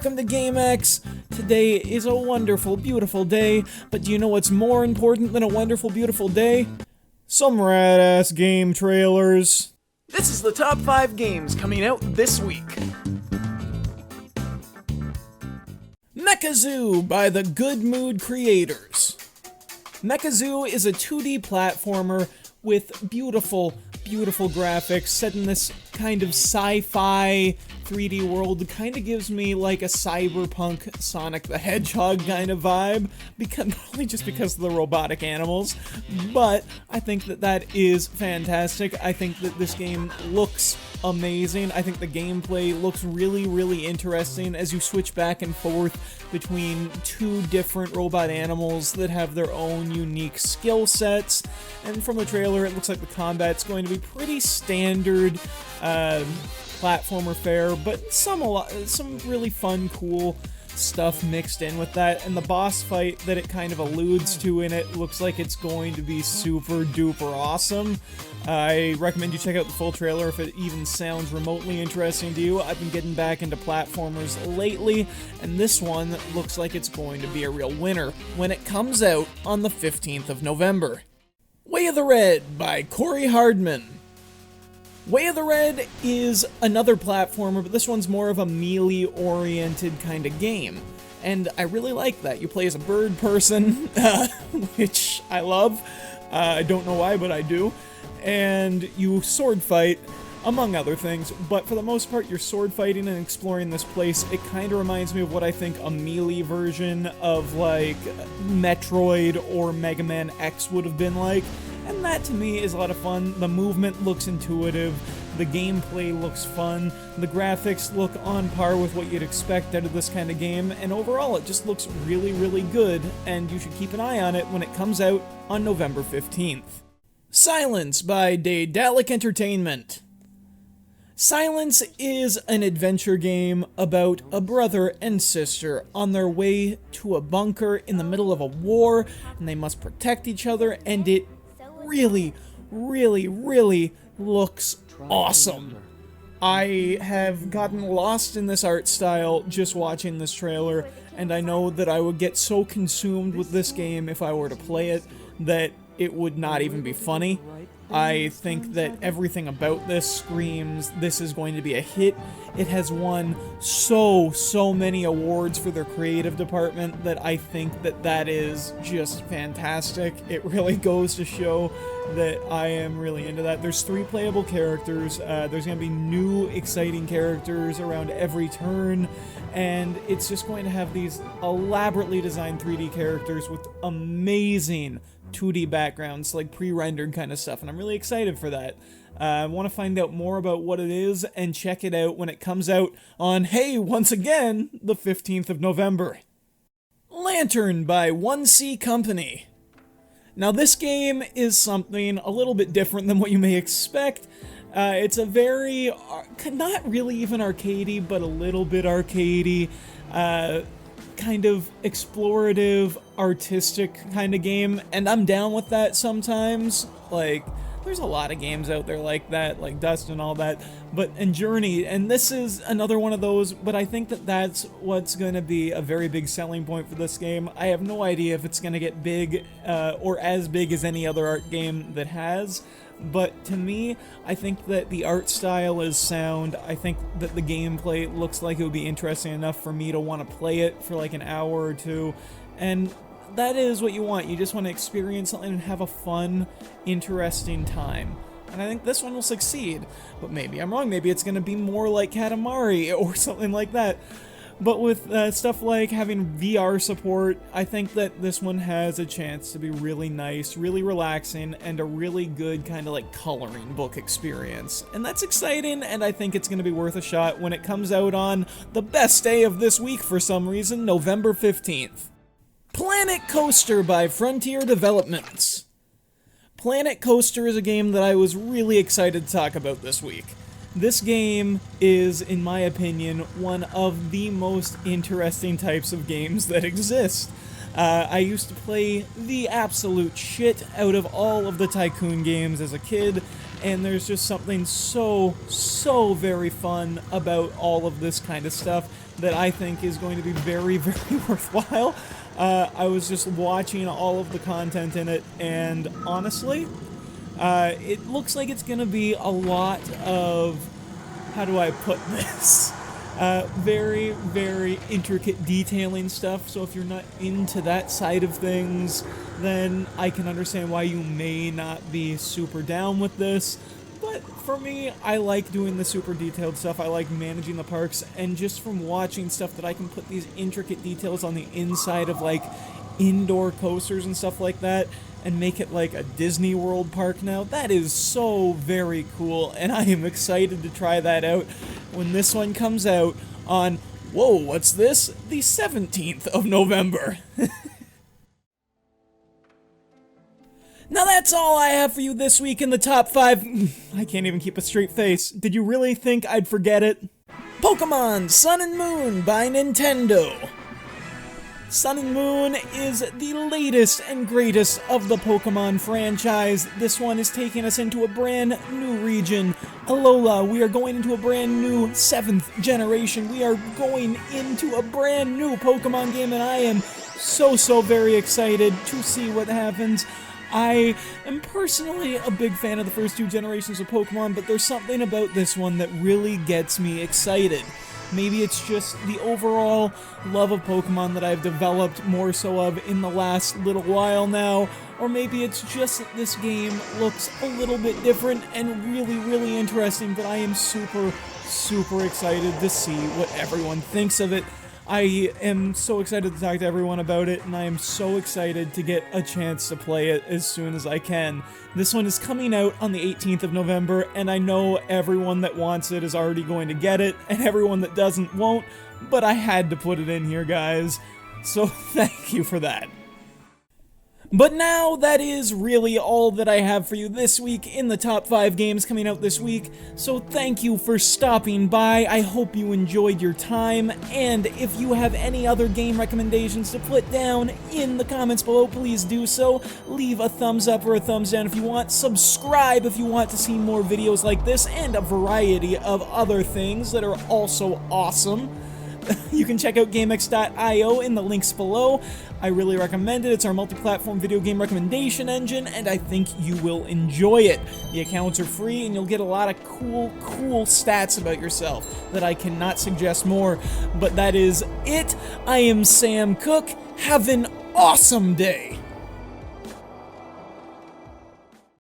welcome to GameX. Today is a wonderful, beautiful day, but do you know what's more important than a wonderful, beautiful day? Some rad-ass game trailers. This is the top 5 games coming out this week. Mecha Zoo by the Good Mood creators. Mecha Zoo is a 2D platformer with beautiful, beautiful graphics set in this kind of sci-fi 3D world. Kind of gives me like a cyberpunk Sonic the Hedgehog kind of vibe, probably just because of the robotic animals, but I think that that is fantastic. I think that this game looks amazing. I think the gameplay looks really, really interesting as you switch back and forth between two different robot animals that have their own unique skill sets. And from the trailer, it looks like the combat's going to be pretty standard platformer fare, but some really fun, cool stuff mixed in with that. And the boss fight that it kind of alludes to in it looks like it's going to be super duper awesome. I recommend you check out the full trailer if it even sounds remotely interesting to you. I've been getting back into platformers lately, and this one looks like it's going to be a real winner when it comes out on the 15th of November. Way of the Red by Corey Hardman. Way of the Red is another platformer, but this one's more of a melee-oriented kind of game. And I really like that. You play as a bird person, which I love. I don't know why, but I do. And you sword fight, among other things, but for the most part you're sword fighting and exploring this place. It kind of reminds me of what I think a melee version of like Metroid or Mega Man X would have been like, and that to me is a lot of fun. The movement looks intuitive, the gameplay looks fun, the graphics look on par with what you'd expect out of this kind of game, and overall it just looks really, really good, and you should keep an eye on it when it comes out on November 15th. Silence by Daedalic Entertainment. Silence is an adventure game about a brother and sister on their way to a bunker in the middle of a war, and they must protect each other, and it really, really, really looks awesome. I have gotten lost in this art style just watching this trailer, and I know that I would get so consumed with this game if I were to play it that it would not even be funny. I think that everything about this screams this is going to be a hit. It has won so many awards for their creative department that I think that that is just fantastic. It really goes to show that I am really into that. There's 3 playable characters. There's going to be new exciting characters around every turn, and it's just going to have these elaborately designed 3D characters with amazing 2D backgrounds, like pre-rendered kind of stuff, and I'm really excited for that. I want to find out more about what it is and check it out when it comes out on, hey, once again, the 15th of November. Lantern by 1C Company. Now this game is something a little bit different than what you may expect. It's a very, not really even arcadey, but a little bit arcadey, kind of explorative, artistic kind of game, and I'm down with that sometimes. Like, there's a lot of games out there like that, like Dust and all that, and Journey, and this is another one of those, but I think that that's what's going to be a very big selling point for this game. I have no idea if it's going to get big, or as big as any other art game that has, but to me, I think that the art style is sound. I think that the gameplay looks like it would be interesting enough for me to want to play it for like an hour or two, and that is what you want. You just want to experience something and have a fun, interesting time. And I think this one will succeed, but maybe I'm wrong. Maybe it's going to be more like Katamari or something like that. But with stuff like having VR support, I think that this one has a chance to be really nice, really relaxing, and a really good kind of like coloring book experience. And that's exciting, and I think it's going to be worth a shot when it comes out on the best day of this week for some reason, November 15th. Planet Coaster by Frontier Developments. Planet Coaster is a game that I was really excited to talk about this week. This game is, in my opinion, one of the most interesting types of games that exist. I used to play the absolute shit out of all of the Tycoon games as a kid, and there's just something so very fun about all of this kind of stuff that I think is going to be very worthwhile. I was just watching all of the content in it, and honestly, it looks like it's gonna be a lot of, how do I put this? Very intricate detailing stuff, so if you're not into that side of things, then I can understand why you may not be super down with this. But for me, I like doing the super detailed stuff. I like managing the parks, and just from watching stuff that I can put these intricate details on the inside of like indoor coasters and stuff like that and make it like a Disney World park now, that is so very cool, and I am excited to try that out when this one comes out on, whoa, what's this? The 17th of November. Now that's all I have for you this week in the top 5. I can't even keep a straight face. Did you really think I'd forget it? Pokemon Sun and Moon by Nintendo. Sun and Moon is the latest and greatest of the Pokemon franchise. This one is taking us into a brand new region, Alola. We are going into a brand new 7th generation. We are going into a brand new Pokemon game, and I am so very excited to see what happens. I am personally a big fan of the first 2 generations of Pokemon, but there's something about this one that really gets me excited. Maybe it's just the overall love of Pokemon that I've developed more so of in the last little while now, or maybe it's just that this game looks a little bit different and really interesting, but I am super excited to see what everyone thinks of it. I am so excited to talk to everyone about it, and I am so excited to get a chance to play it as soon as I can. This one is coming out on the 18th of November, and I know everyone that wants it is already going to get it, and everyone that doesn't won't, but I had to put it in here, guys. So thank you for that. But now, that is really all that I have for you this week in the top 5 games coming out this week, so thank you for stopping by. I hope you enjoyed your time, and if you have any other game recommendations to put down in the comments below, please do so. Leave a thumbs up or a thumbs down if you want. Subscribe if you want to see more videos like this, and a variety of other things that are also awesome. You can check out GameX.io in the links below. I really recommend it. It's our multi-platform video game recommendation engine, and I think you will enjoy it. The accounts are free, and you'll get a lot of cool stats about yourself that I cannot suggest more. But that is it. I am Sam Cook. Have an awesome day.